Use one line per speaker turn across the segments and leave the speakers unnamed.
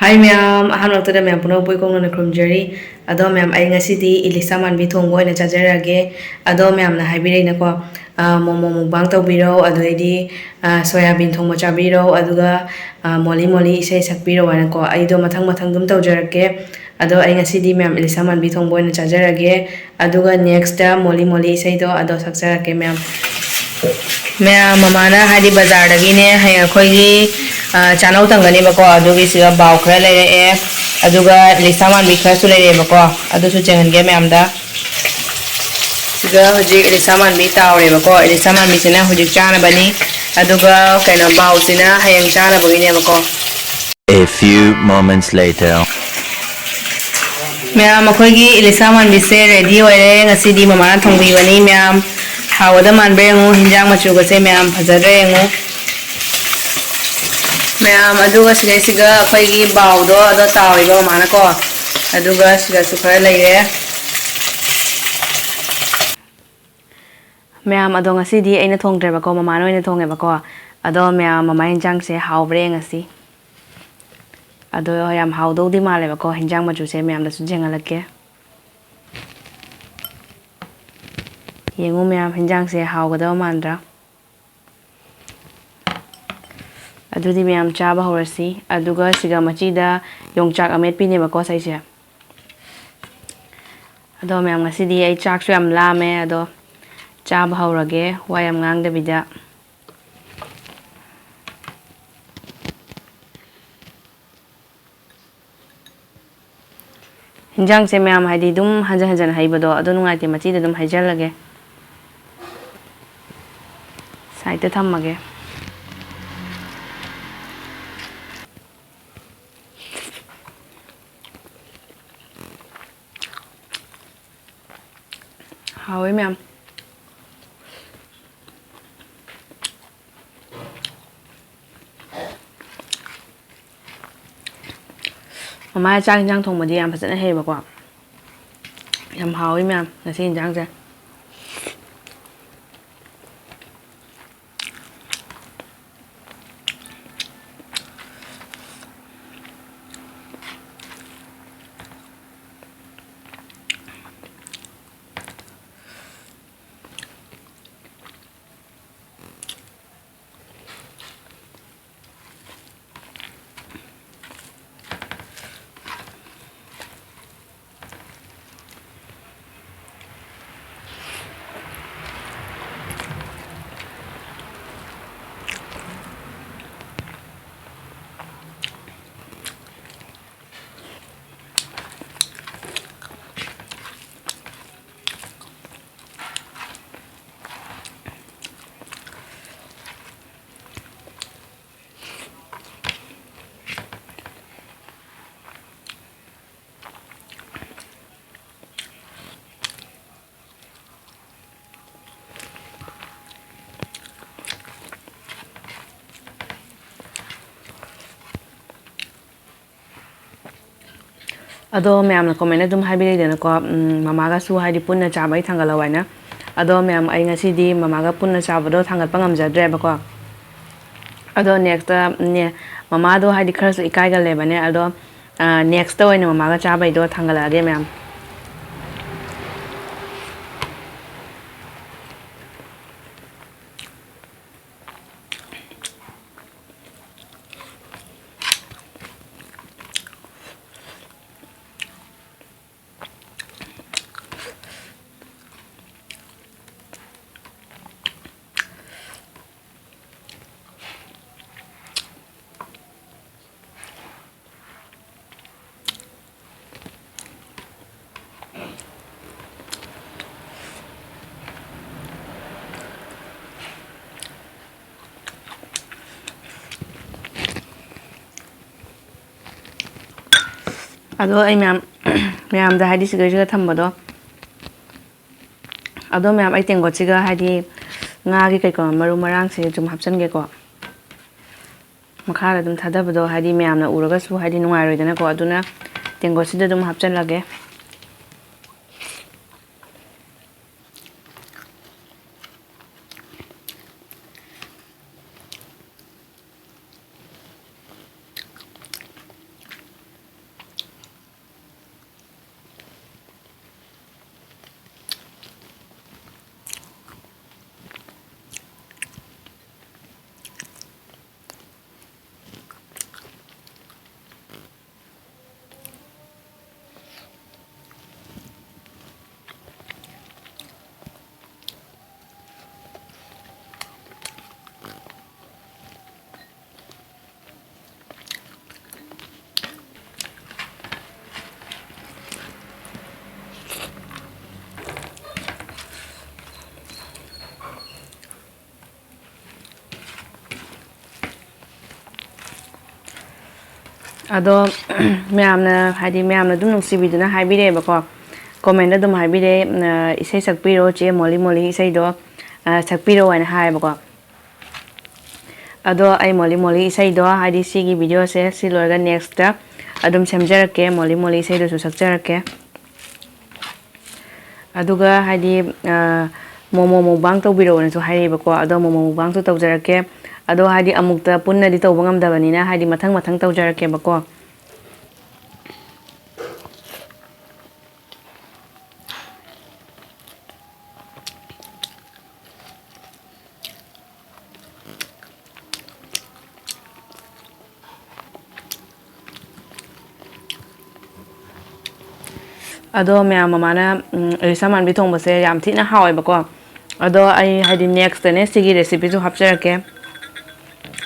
Hi ma'am, ahamlaktada ma'am puno pui kong na krumjari. Ado ma'am ay ngasidi ilisa man bithong boy na chajarage. Ado ma'am na haibire na ko momo mukbang tawbiro aduidi soyabin thong mo chabiro aduga moli moli isay sakbiro wana ko aido mathang mathang dum tawjarage. Ado ay ngasidi ma'am ilisa man bithong boy na chajarage. Aduga next da moli moli isay do ado sakjarage ma'am. Ma'am mamana hadi bazar dagi ne hay akhoi channel tangani bako adugi siga baw khara leire aduga lisaman bi khara su leire bako adu su chengan ge ma'am da siga hoji lisaman bi tawre bako lisaman bi sina hoji chana bani aduga kaina baw sina hayang chana bagi ne bako.
A few moments later.
Ma'am akhoi gi lisaman bi se ready oire ngasi di mamana thongbi bani ma'am hawada man bengu hinjang machu gase ma'am phajare engu ma'am aduga siga akhoi gi baw do ado tawi ba mana ko aduga siga su khara leire ma'am ado ngasi di aina thongdre ba ko mama no ina thonge ba ko ado ma'am mama hinjang se hawbre ngasi ado yam hawdo di male ba ko hinjang machu se ma'am da su jengalake yengu ma'am hinjang se hawgada mandra adudi ma'am chaba horasi aduga siga machida yongchak amet pine ba ko saise ado ma'am ngasidi ai chak su yam lame ado chaba horage wayam ngang da bida hinjang se ma'am haidi dum hanjan hanjan haibado ado nungai te machida dum haijalage side थम्मगे हावे ma'am mama चाक इंजांग थोंबदी याम फजना हेबको याम हावे ma'am ngasi इंजांग से ado ma'am na comment dum haibire de na ko mama ga su haidi punna chabai thangala waina ado ma'am ai ngasi di mama ga punna chabado thangal pangam jadre ba ko ado next ne mama do haidi khara su ikai ga le bane ado next to ina mama ga chabai do thangala age ma'am ado ai ma'am ma'am da haidi siga thambado ado ma'am ai tengo chiga haidi nga gi kai ko maru marang se jum hapsan ge ko makara dum thadabado haidi ma'am na uraga su haidi nungai roidana ko aduna tengo sida dum hapsan lage ꯑꯗꯣ ꯃꯌꯥꯝꯅ ꯍꯥꯏꯗꯤ ꯃꯌꯥꯝꯅ ꯑꯗꯨꯝ ꯅꯨꯡꯁꯤꯕꯤꯗꯨꯅ ꯍꯥꯏꯕꯤꯔꯛꯑꯦꯕꯀꯣ ꯀꯣꯃꯦꯟꯗ ꯑꯗꯨꯝ ꯍꯥꯏꯕꯤꯔꯛꯑꯦ ꯏꯁꯩ ꯁꯛꯄꯤꯔꯣ ꯆꯦ ꯃꯣꯂꯤ ꯃꯣꯂꯤ ꯏꯁꯩꯗꯣ ꯁꯛꯄꯤꯔꯣ ꯍꯥꯏꯅ ꯍꯥꯏꯌꯦꯕꯀꯣ ꯑꯗꯣ ꯑꯩ ꯃꯣꯂꯤ ꯃꯣꯂꯤ ꯏꯁꯩꯗꯣ ꯍꯥꯏꯗꯤ ꯁꯤꯒꯤ ꯚꯤꯗꯤꯑꯣꯁꯦ ꯁꯤ ꯂꯣꯏꯔꯒ ꯅꯦꯛꯁꯇ ꯑꯗꯨꯝ ꯁꯦꯝꯖꯔꯛꯀꯦ ꯃꯣꯂꯤ ꯃꯣꯂꯤ ꯏꯁꯩꯗꯨꯁꯨ ꯁꯛꯆꯔꯛꯀꯦ ꯑꯗꯨꯒ ꯍꯥꯏꯗꯤ ꯃꯣꯃꯣ ꯃꯨꯛꯕꯥꯡ ꯇꯧꯕꯤꯔꯛꯑꯣꯅꯁꯨ ꯍꯥꯏꯔꯛꯑꯦꯕꯀꯣ ꯑꯗꯣ ꯃꯣꯃꯣ ꯃꯨꯛꯕꯥꯡꯁꯨ ꯇꯧꯖꯔꯛꯀꯦ ꯑꯗꯣ ꯍꯥꯏꯗꯤ ꯑꯃꯨꯛꯇ ꯄꯨꯟꯅꯗꯤ ꯇꯧꯕ ꯉꯝꯗꯕꯅꯤꯅ ꯍꯥꯏꯗꯤ ꯃꯊꯪ ꯃꯊꯪ ꯇꯧꯖꯔꯛꯀꯦꯕꯀꯣ ꯑꯗꯣ ꯃꯌꯥꯝ ꯃꯃꯥꯅ ꯏꯂꯤꯁꯥ ꯃꯥꯟꯕꯤ ꯊꯣꯡꯕꯁꯦ ꯌꯥꯝ ꯊꯤꯅ ꯍꯥꯎꯋꯦꯕꯀꯣ ꯑꯗꯣ ꯑꯩ ꯍꯥꯏꯗꯤ ꯅꯦꯛꯁꯇꯅꯦ ꯁꯤꯒꯤ ꯔꯦꯁꯤꯄꯤꯁꯨ ꯍꯥꯞꯆꯔꯛꯀꯦ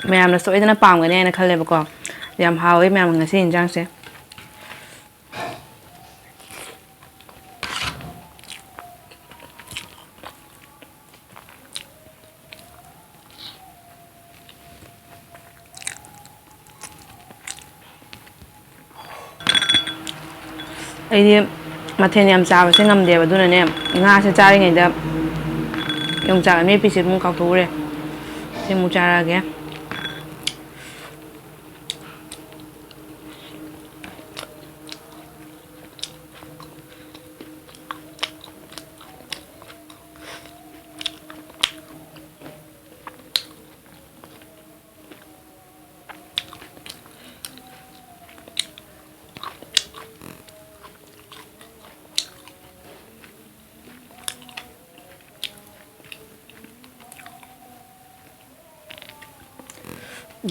ꯃꯌꯥꯝꯅ ꯁꯣꯏꯗꯅ ꯄꯥꯝꯒꯅꯤ ꯍꯥꯏꯅ ꯈꯜꯂꯦꯕꯀꯣ ꯌꯥꯝ ꯍꯥꯎꯋꯦ ꯃꯌꯥꯝ ꯉꯁꯤ ꯌꯦꯟꯖꯥꯡꯁꯦ ꯑꯩꯗꯤ ꯃꯊꯦꯜ ꯌꯥꯝ ꯆꯥꯕꯁꯦ ꯉꯝꯗꯦꯕ ꯑꯗꯨꯅꯅꯦ ꯉꯥꯁꯦ ꯆꯥꯔꯤꯉꯩꯗ ꯌꯣꯡꯆꯥꯛ ꯑꯃꯦꯠꯄꯤꯁꯦ ꯑꯗꯨꯝ ꯀꯥꯎꯊꯣꯛꯎꯔꯦ ꯁꯤ ꯑꯃꯨꯛ ꯆꯥꯔꯛꯑꯒꯦ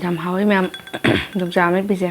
ꯌꯥꯝ ꯍꯥꯎꯋꯤ ꯃꯌꯥꯝ ꯌꯣꯡꯆꯥꯛ ꯑꯃꯦꯠꯄꯤꯁꯦ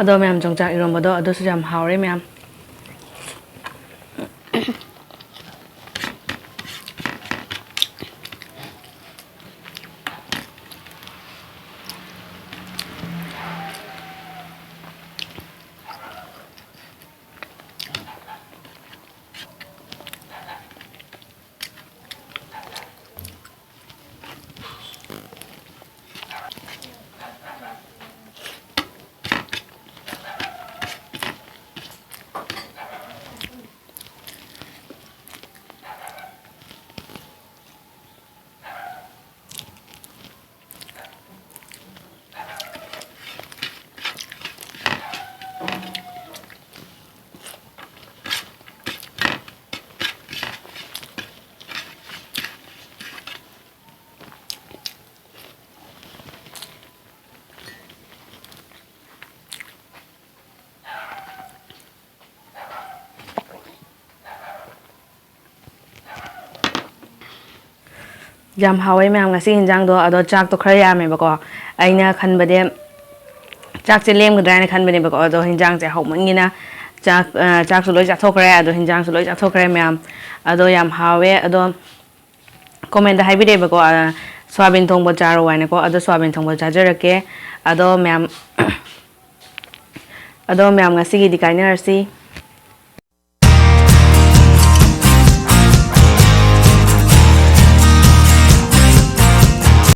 ꯑꯗꯣ ꯃꯌꯥꯝ ꯌꯣꯡꯆꯥꯛ ꯏꯔꯣꯝꯕꯗꯣ ꯑꯗꯨꯁꯨ ꯌꯥꯝ ꯍꯥꯎꯔꯦ ꯃꯌꯥꯝ ꯌꯥꯝ ꯍꯥꯎꯋꯦ ꯃꯌꯥꯝ ꯉꯁꯤ ꯍꯤꯟꯖꯥꯡꯗꯣ ꯑꯗꯣ ꯆꯥꯛꯇꯣ ꯈꯔ ꯌꯥꯝꯃꯦꯕꯀꯣ ꯑꯩꯅ ꯈꯟꯕꯗꯤ ꯆꯥꯛꯁꯦ ꯂꯦꯝꯒꯗ꯭ꯔꯥ ꯍꯥꯏꯅ ꯈꯟꯕꯅꯦꯕꯀꯣ ꯑꯗꯣ ꯍꯤꯟꯖꯥꯡꯁꯦ ꯍꯥꯎꯃꯟꯒꯤꯅ ꯆꯥꯛꯁꯨ ꯂꯣꯏ ꯆꯥꯊꯣꯛꯈ꯭ꯔꯦ ꯑꯗꯣ ꯍꯤꯟꯖꯥꯡꯁꯨ ꯂꯣꯏ ꯆꯥꯊꯣꯛꯈ꯭ꯔꯦ ꯃꯌꯥꯝ ꯑꯗꯣ ꯌꯥꯝ ꯍꯥꯎꯋꯦ ꯑꯗꯣ ꯀꯣꯃꯦꯟꯗ ꯍꯥꯏꯕꯤꯔꯛꯑꯦꯕꯀꯣ ꯁꯣꯌꯥꯕꯤꯟ ꯊꯣꯡꯕ ꯆꯥꯔꯣ ꯍꯥꯏꯅꯀꯣ ꯑꯗꯣ ꯁꯣꯌꯥꯕꯤꯟ ꯊꯣꯡꯕ ꯆꯥꯖꯔꯛꯀꯦ ꯑꯗꯣ ꯃꯌꯥꯝ ꯉꯁꯤꯒꯤꯗꯤ ꯀꯥꯏꯅꯔꯁꯤ